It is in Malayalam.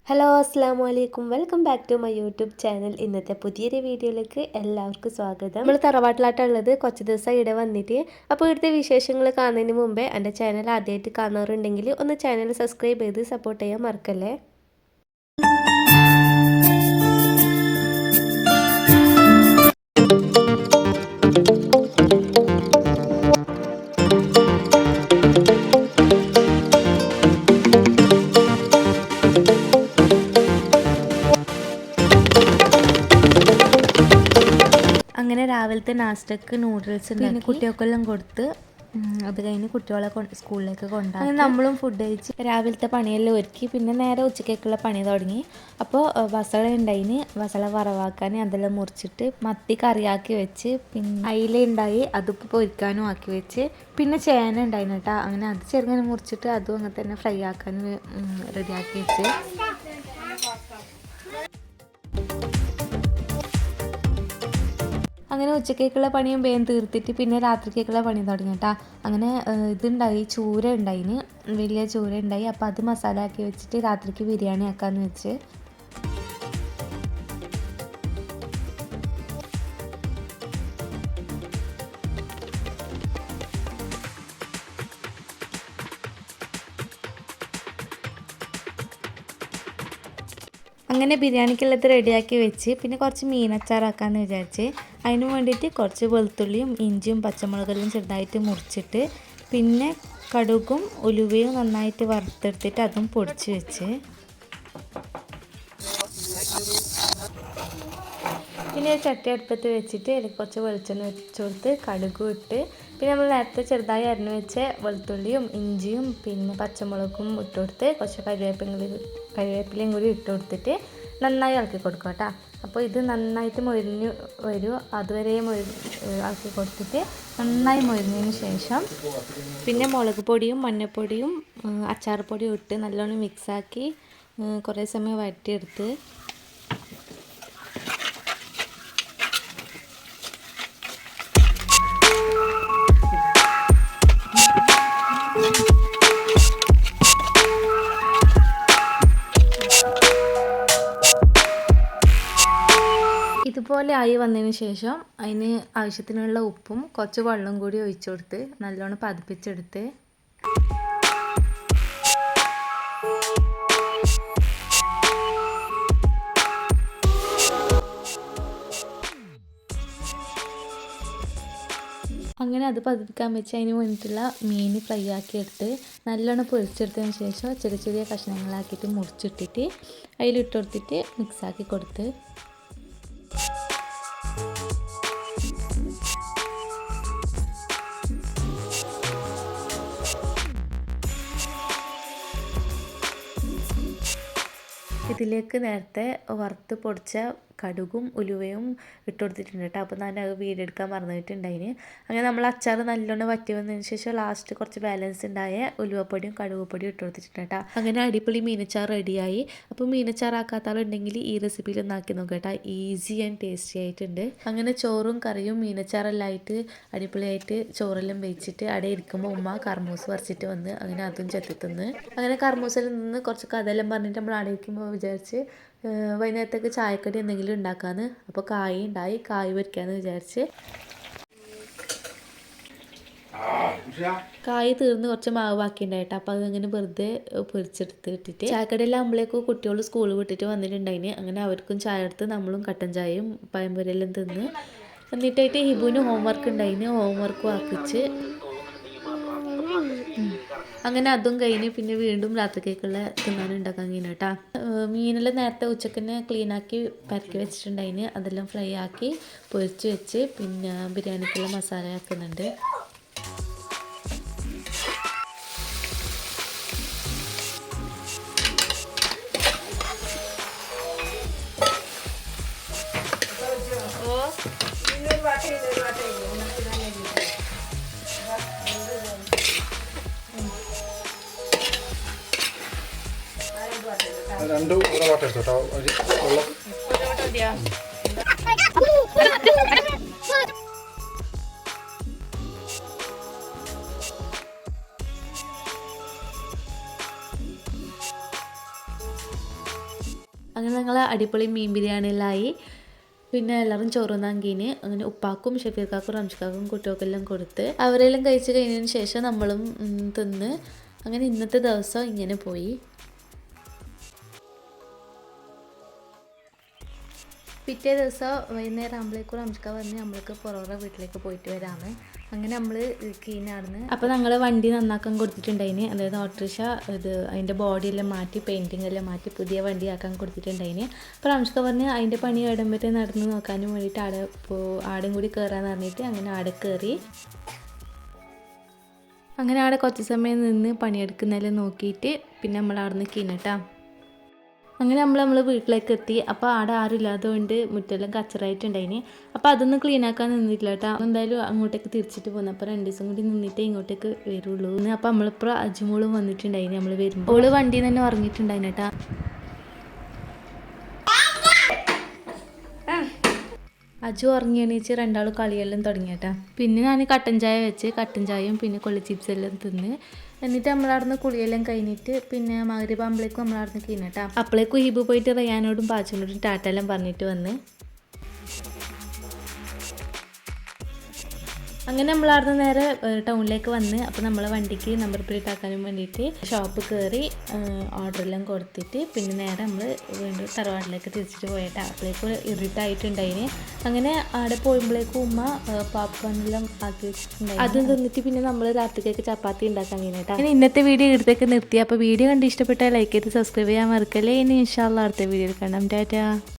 ഹലോ അസ്സാം വലൈക്കും welcome back to my YouTube channel. ഇന്നത്തെ പുതിയൊരു വീഡിയോയിലേക്ക് എല്ലാവർക്കും സ്വാഗതം. നമ്മൾ തറവാട്ടിലായിട്ടുള്ളത് കുറച്ച് ദിവസം ഇവിടെ വന്നിട്ട്. അപ്പോൾ ഇവിടുത്തെ വിശേഷങ്ങൾ കാണുന്നതിന് മുമ്പേ എൻ്റെ ചാനൽ ആദ്യമായിട്ട് കാണാറുണ്ടെങ്കിൽ ഒന്ന് ചാനൽ സബ്സ്ക്രൈബ് ചെയ്ത് സപ്പോർട്ട് ചെയ്യാൻ മറക്കല്ലേ. അങ്ങനെ രാവിലത്തെ നാസ്റ്റക്ക് നൂഡിൽസ് ഉണ്ടാക്കി കുട്ടികൾക്കെല്ലാം കൊടുത്ത് അത് കഴിഞ്ഞ് കുട്ടികളെ സ്കൂളിലേക്ക് കൊണ്ടുപോയി അങ്ങനെ നമ്മളും ഫുഡ് കഴിച്ച് രാവിലത്തെ പണിയെല്ലാം ഒരുക്കി പിന്നെ നേരെ ഉച്ചക്കേക്കുള്ള പണി തുടങ്ങി. അപ്പോൾ ബസള ഉണ്ടായിന്, ബസള വറവാക്കാൻ അതെല്ലാം മുറിച്ചിട്ട് മത്തി കറിയാക്കി വെച്ച്, പിന്നെ അയില ഉണ്ടായി അതിപ്പോൾ പൊരിക്കാനും ആക്കി വെച്ച്, പിന്നെ ചേന ഉണ്ടായിന് കേട്ടോ. അങ്ങനെ അത് ചെറുങ്ങനെ മുറിച്ചിട്ട് അതും അങ്ങനെ തന്നെ ഫ്രൈ ആക്കാൻ റെഡിയാക്കി വെച്ച്. അങ്ങനെ ഉച്ചക്കേക്കുള്ള പണിയും വേഗം തീർത്തിട്ട് പിന്നെ രാത്രിക്കേക്കുള്ള പണി തുടങ്ങി കേട്ടോ. അങ്ങനെ ഇതുണ്ടായി, ചൂര ഉണ്ടായിന്, വലിയ ചൂര ഉണ്ടായി. അപ്പോൾ അത് മസാല ആക്കി വെച്ചിട്ട് രാത്രിക്ക് ബിരിയാണി ആക്കാമെന്ന് വെച്ച്. അങ്ങനെ ബിരിയാണിക്കുള്ളത് റെഡിയാക്കി വെച്ച് പിന്നെ കുറച്ച് മീനച്ചാറാക്കാമെന്ന് വിചാരിച്ച്. അതിന് വേണ്ടിയിട്ട് കുറച്ച് വെളുത്തുള്ളിയും ഇഞ്ചിയും പച്ചമുളകെല്ലാം ചെറുതായിട്ട് മുറിച്ചിട്ട് പിന്നെ കടുകും ഉലുവയും നന്നായിട്ട് വറുത്തെടുത്തിട്ട് അതും പൊടിച്ച് വെച്ച്. പിന്നെ ചട്ടി അടുപ്പത്ത് വെച്ചിട്ട് അതിൽ കുറച്ച് വെളിച്ചെണ്ണ വെച്ച് കൊടുത്ത് കടുകും ഇട്ട് പിന്നെ നമ്മൾ നേരത്തെ ചെറുതായി അരിഞ്ഞ് വെച്ച വെളുത്തുള്ളിയും ഇഞ്ചിയും പിന്നെ പച്ചമുളകും ഇട്ട് കൊടുത്ത് കുറച്ച് കരിവേപ്പിലയും കൂടി ഇട്ട് കൊടുത്തിട്ട് നന്നായി ഇളക്കി കൊടുക്കുക കേട്ടോ. അപ്പോൾ ഇത് നന്നായിട്ട് മൊരിഞ്ഞ് വരും, അതുവരെ ഇളക്കി കൊടുത്തിട്ട് നന്നായി മൊരിഞ്ഞതിന് ശേഷം പിന്നെ മുളക് പൊടിയും മഞ്ഞൾപ്പൊടിയും അച്ചാർ പൊടിയും ഇട്ട് നല്ലോണം മിക്സാക്കി കുറേ സമയം വഴറ്റിയെടുത്ത് ഇതുപോലെ ആയി വന്നതിന് ശേഷം അതിന് ആവശ്യത്തിനുള്ള ഉപ്പും കുറച്ച് വെള്ളം കൂടി ഒഴിച്ചു കൊടുത്ത് നല്ലോണം പതിപ്പിച്ചെടുത്ത് അങ്ങനെ അത് പതിപ്പിക്കാൻ വെച്ച് അതിന് വേണ്ടിയിട്ടുള്ള മീൻ ഫ്രൈ ആക്കി എടുത്ത് നല്ലോണം പൊരിച്ചെടുത്തതിന് ശേഷം ചെറിയ ചെറിയ കഷ്ണങ്ങളാക്കിയിട്ട് മുറിച്ചിട്ടിട്ട് അതിലിട്ട് കൊടുത്തിട്ട് മിക്സാക്കി കൊടുത്ത് ഇതിലേക്ക് നേരത്തെ വറുത്ത് പൊടിച്ച കടുകും ഉലുവയും ഇട്ട് കൊടുത്തിട്ടുണ്ട് കേട്ടോ. അപ്പോൾ ഞാൻ അത് വീടെടുക്കാൻ മറന്നിട്ടുണ്ടായിന്. അങ്ങനെ നമ്മൾ അച്ചാർ നല്ലോണം വറ്റി വന്നതിന് ശേഷം ലാസ്റ്റ് കുറച്ച് ബാലൻസ് ഉണ്ടായ ഉലുവപ്പൊടിയും കടുകുപ്പൊടിയും ഇട്ട് കൊടുത്തിട്ടുണ്ട് കേട്ടോ. അങ്ങനെ അടിപൊളി മീനച്ചാർ റെഡിയായി. അപ്പോൾ മീനച്ചാർ ആക്കാത്ത ആളുണ്ടെങ്കിൽ ഈ റെസിപ്പിയിൽ ഒന്ന് ആക്കി നോക്കാം കേട്ടോ. ഈസി ആൻഡ് ടേസ്റ്റി ആയിട്ടുണ്ട്. അങ്ങനെ ചോറും കറിയും മീനച്ചാറെല്ലാം ആയിട്ട് അടിപൊളിയായിട്ട് ചോറെല്ലാം വെച്ചിട്ട് അവിടെ ഇരിക്കുമ്പോൾ ഉമ്മ കർമൂസ് പറിച്ചിട്ട് വന്ന് അങ്ങനെ അതും ചെത്തി തിന്ന്. അങ്ങനെ കർമൂസിൽ നിന്ന് കുറച്ച് കഥയെല്ലാം പറഞ്ഞിട്ട് നമ്മൾ അവിടെ ഇരിക്കുമ്പോൾ വിചാരിച്ച് വൈകുന്നേരത്തേക്ക് ചായക്കടി എന്തെങ്കിലും ഉണ്ടാക്കാമെന്ന്. അപ്പോൾ കായ് ഉണ്ടായി, കായ് പൊരിക്കാമെന്ന് വിചാരിച്ച്. കായ് തീർന്ന് കുറച്ച് മാവ് ബാക്കിയുണ്ടായിട്ട് അപ്പോൾ അതങ്ങനെ വെറുതെ പൊരിച്ചെടുത്ത് ഇട്ടിട്ട് ചായക്കടയെല്ലാം ആകുമ്പോഴേക്കും കുട്ടികൾ സ്കൂൾ വിട്ടിട്ട് വന്നിട്ടുണ്ടായിന്. അങ്ങനെ അവർക്കും ചായ എടുത്ത് നമ്മളും കട്ടൻ ചായയും പഴംപൊരിയെല്ലാം തിന്ന്. എന്നിട്ടായിട്ട് ഹിബുവിന് ഹോംവർക്ക് ഉണ്ടായിന്, ഹോംവർക്കും ആക്കിച്ച് അങ്ങനെ അതും കഴിഞ്ഞ് പിന്നെ വീണ്ടും രാത്രിക്കേക്കുള്ള തിന്നാൻ ഉണ്ടാക്കാൻ കഴിഞ്ഞു കേട്ടോ. മീനെല്ലാം നേരത്തെ ഉച്ചക്ക് തന്നെ ക്ലീനാക്കി പരക്കി വെച്ചിട്ടുണ്ടായിന്, അതെല്ലാം ഫ്രൈ ആക്കി പൊരിച്ച് വെച്ച് പിന്നെ ബിരിയാണിക്കുള്ള മസാല ആക്കുന്നുണ്ട്. രണ്ടും ഒരു വാട്ട എടുത്തോട്ടോ വെള്ളം. അങ്ങനെ ഞങ്ങൾ അടിപൊളി മീൻ ബിരിയാണിയിലായി. പിന്നെ എല്ലാവരും ചോറുന്നാങ്കീന് അങ്ങനെ ഉപ്പാക്കും ഷഫീർക്കാക്കും റംഷിക്കാക്കും കുട്ടികൾക്കെല്ലാം കൊടുത്ത് അവരെല്ലാം കഴിച്ച് കഴിഞ്ഞതിന് ശേഷം നമ്മളും തിന്ന്. അങ്ങനെ ഇന്നത്തെ ദിവസം ഇങ്ങനെ പോയി. പിറ്റേ ദിവസം വൈകുന്നേരം ആകുമ്പോഴേക്കും റംഷിക്ക പറഞ്ഞ് നമ്മൾക്ക് പുറകെ വീട്ടിലേക്ക് പോയിട്ട് വരാമെന്ന്. അങ്ങനെ നമ്മൾ കീനാടുന്ന് അപ്പോൾ ഞങ്ങൾ വണ്ടി നന്നാക്കാൻ കൊടുത്തിട്ടുണ്ടായിന്. അതായത് ഓട്ടോറിക്ഷ ഇത് അതിൻ്റെ ബോഡിയെല്ലാം മാറ്റി പെയിൻറ്റിംഗ് എല്ലാം മാറ്റി പുതിയ വണ്ടി ആക്കാൻ കൊടുത്തിട്ടുണ്ടായിന്. അപ്പോൾ റംഷിക്ക പറഞ്ഞ് അതിൻ്റെ പണി ഇടുമ്പോഴത്തേ നടന്ന് നോക്കാനും വേണ്ടിയിട്ട് ആടും കൂടി കയറാന്ന് പറഞ്ഞിട്ട് അങ്ങനെ ആടെ കയറി. അങ്ങനെ അവിടെ കുറച്ച് സമയം നിന്ന് പണിയെടുക്കുന്നതെല്ലാം നോക്കിയിട്ട് പിന്നെ നമ്മൾ അവിടെ നിന്ന് കീനട്ടാ. അങ്ങനെ നമ്മൾ വീട്ടിലേക്ക് എത്തി. അപ്പോൾ ആടെ ആരും ഇല്ലാത്തതുകൊണ്ട് മുറ്റെല്ലാം കച്ചറായിട്ടുണ്ടായിന്. അപ്പോൾ അതൊന്നും ക്ലീൻ ആക്കാൻ നിന്നിട്ടില്ല കേട്ടോ. എന്തായാലും അങ്ങോട്ടേക്ക് തിരിച്ചിട്ട് പോകുന്നു. അപ്പോൾ 2 ദിവസം കൂടി നിന്നിട്ടേ ഇങ്ങോട്ടേക്ക് വരുള്ളൂ. അപ്പോൾ നമ്മളിപ്പോൾ അജുമോളും വന്നിട്ടുണ്ടായിന്. നമ്മൾ വരുമ്പോൾ ഓള് വണ്ടിയിൽ തന്നെ ഉറങ്ങിയിട്ടുണ്ടായിന് കേട്ടോ. അജു ഉറങ്ങി എണീച്ച് 2 കളിയെല്ലാം തുടങ്ങിയേട്ടാ. പിന്നെ ഞാൻ കട്ടൻ ചായ വെച്ച് കട്ടൻ ചായയും പിന്നെ കൊള്ളി ചിപ്സ് എല്ലാം തിന്ന്. എന്നിട്ട് നമ്മളവിടുന്ന് കുളിയെല്ലാം കഴിഞ്ഞിട്ട് പിന്നെ മഗ്‌രിബ് ആകുമ്പോഴേക്കും നമ്മളവിടുന്ന് കഴിഞ്ഞിട്ടാ. അപ്പോഴേക്കും ഹിബ് പോയിട്ട് റയാനോടും പാച്ചനോടും ടാറ്റെല്ലാം പറഞ്ഞിട്ട് വന്ന്. അങ്ങനെ നമ്മളവിടുന്ന് നേരെ ടൗണിലേക്ക് വന്ന്. അപ്പോൾ നമ്മളെ വണ്ടിക്ക് നമ്പർ പ്ലേറ്റ് ആക്കാനും വേണ്ടിയിട്ട് ഷോപ്പ് കയറി ഓർഡറെല്ലാം കൊടുത്തിട്ട് പിന്നെ നേരെ നമ്മൾ വീണ്ടും തറവാട്ടിലേക്ക് തിരിച്ചിട്ട് പോയിട്ടാ. അപ്പോഴേക്കും ഇരുട്ടായിട്ടുണ്ടായിന്. അങ്ങനെ അവിടെ പോകുമ്പോഴേക്കും ഉമ്മ പോപ്കോണെല്ലാം ആക്കി വെച്ചിട്ടുണ്ടായി. അതും തിന്നിട്ട് പിന്നെ നമ്മൾ രാത്രിക്കേക്ക് ചപ്പാത്തി ഉണ്ടാക്കാൻ കഴിഞ്ഞിട്ടാ. അങ്ങനെ ഇന്നത്തെ വീഡിയോ ഇവിടത്തേക്ക് നിർത്തി. അപ്പോൾ വീഡിയോ കണ്ട് ഇഷ്ടപ്പെട്ടാൽ ലൈക്ക് ചെയ്ത് സബ്സ്ക്രൈബ് ചെയ്യാൻ മറക്കല്ലേ. ഇനി ഇൻഷാ അല്ലാഹ് അടുത്ത വീഡിയോയിൽ കാണാം. ടാറ്റാ.